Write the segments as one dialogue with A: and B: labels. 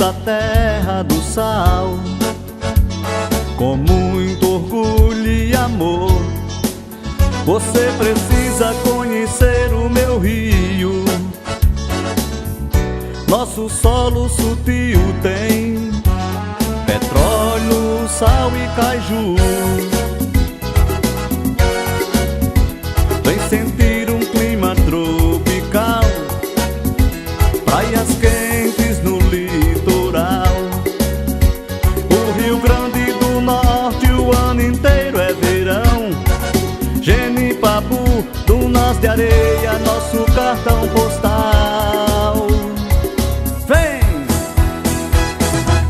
A: da terra do sal. Com muito orgulho e amor, você precisa conhecer o meu rio. Nosso solo sutil tem petróleo, sal e caju. Vem sentir um clima tropical, praias quentes no litoral. O Rio Grande do Norte o ano inteiro é verão. Genipabu, dunas de areia, nosso cartão postal.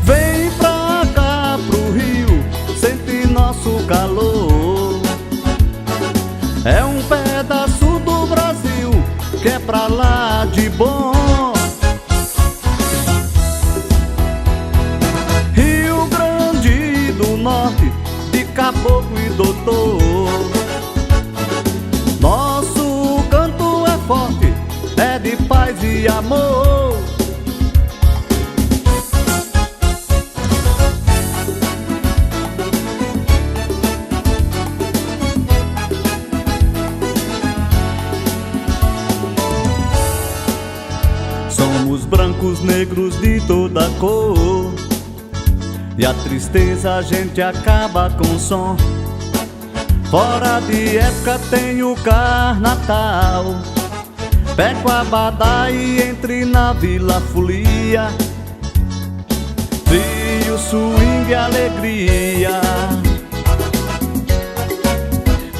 A: Vem pra cá pro Rio, sente nosso calor. É um pedaço do Brasil que é pra lá de bom. Rio Grande do Norte, de caboclo e doutor. Nosso canto é forte, é de paz e amor. Somos brancos, negros de toda cor, e a tristeza a gente acaba com som. Fora de época tem o carnaval, pego a abadá e entre na Vila Folia. Frio, swing e alegria.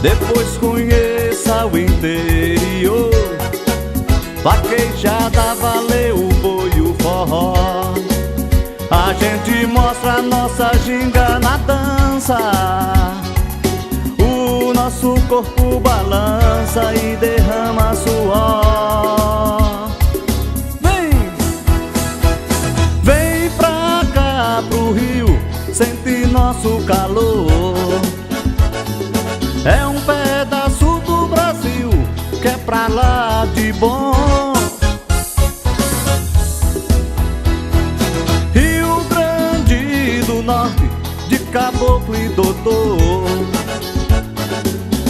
A: Depois conheça o interior, vaquejada, valeu o boi e o forró. A gente mostra a nossa ginga na dança, o nosso corpo balança e derrama suor. Vem pra cá pro Rio, sente nosso calor. É um pedaço do Brasil que é pra lá de bom. Rio Grande do Norte, de caboclo e doutor.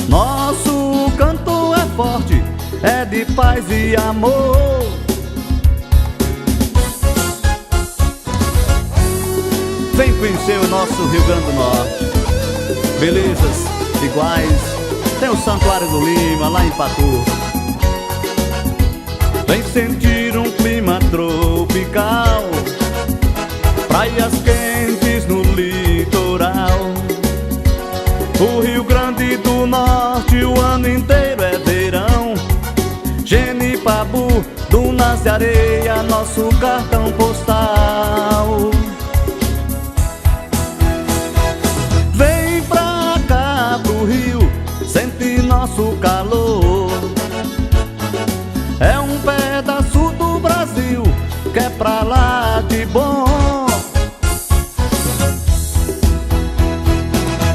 A: Nosso canto é forte, é de paz e amor. Vem conhecer o nosso Rio Grande do Norte. Belezas iguais, tem o Santuário do Lima lá em Patu. Vem sentir um clima tropical, praias quentes no litoral. O Rio Grande do Norte o ano inteiro é verão. Genipabu, dunas de areia, nosso cartão postal. Vem pra cá pro Rio, sente nosso calor. É um pedaço do Brasil que é pra lá de bom.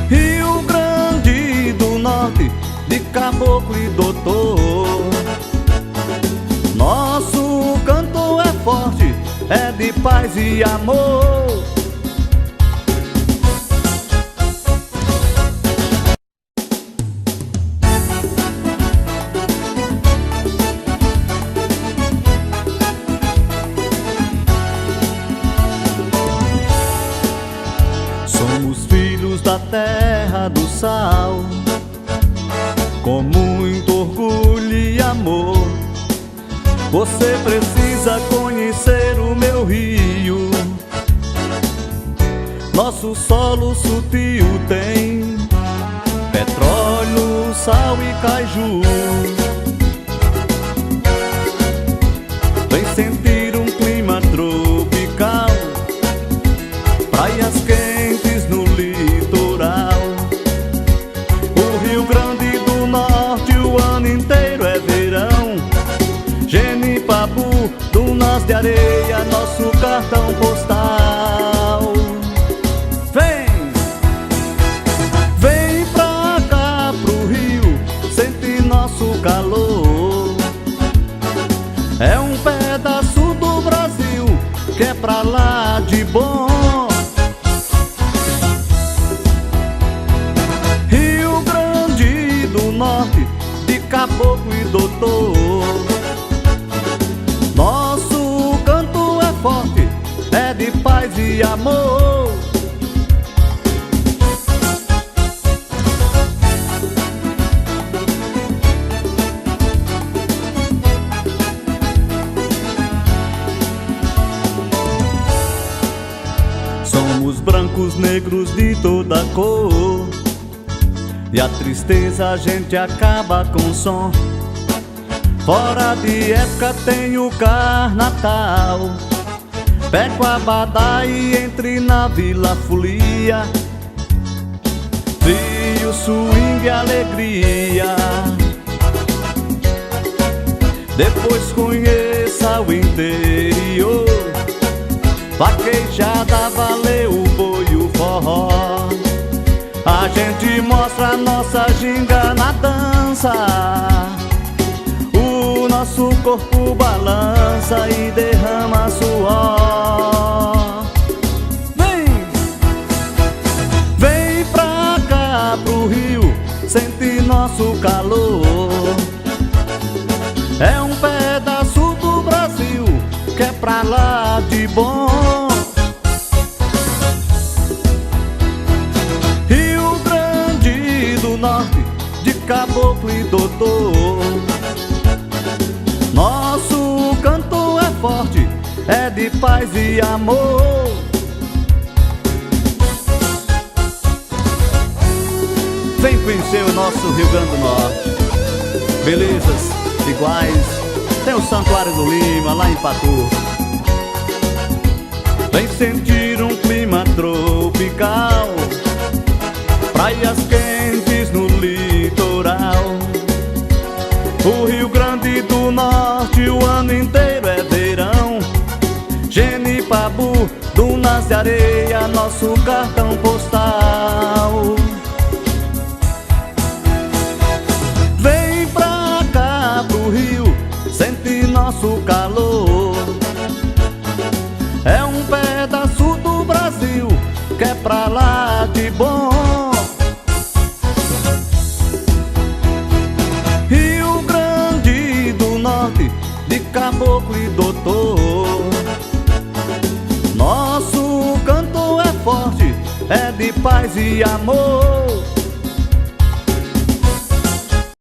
A: Rio Grande do Norte, de caboclo e doutor. Nosso canto é forte, é de paz e amor. Somos filhos da terra do sal, com muito orgulho e amor. Você precisa conhecer o meu rio. Nosso solo sutil tem petróleo, sal e caju. Vem sentir um clima tropical, praias quentes no litoral. O Rio Grande do Norte o ano inteiro é verão. Genipabu, dunas de areia, nosso cartão postal. Vem pra cá pro Rio, sente nosso calor. É um pedaço do Brasil que é pra lá de Os brancos, negros de toda cor, e a tristeza a gente acaba com som. Fora de época tem o carnaval, pego a abadá e entre na vila folia, frio, swing e alegria. Depois conheça o interior, vaquejada, valeu o boi e o forró. A gente mostra a nossa ginga na dança, o nosso corpo balança e derrama suor. Vem pra cá pro Rio, sente nosso calor. É um pedaço do Brasil que é pra lá de bom. Rio Grande do Norte, de caboclo e doutor. Nosso canto é forte, é de paz e amor. Vem conhecer o nosso Rio Grande do Norte. Belezas iguais, tem o Santuário do Lima lá em Patu. Vem sentir um clima tropical, praias quentes no litoral. O Rio Grande do Norte o ano inteiro é verão. Genipabu, dunas de areia, nosso cartão postal. Vem pra cá pro Rio, sente nosso calor. É um pedaço do Brasil que é pra lá de bom. Rio Grande do Norte, de caboclo e doutor. Nosso canto é forte, é de paz e amor.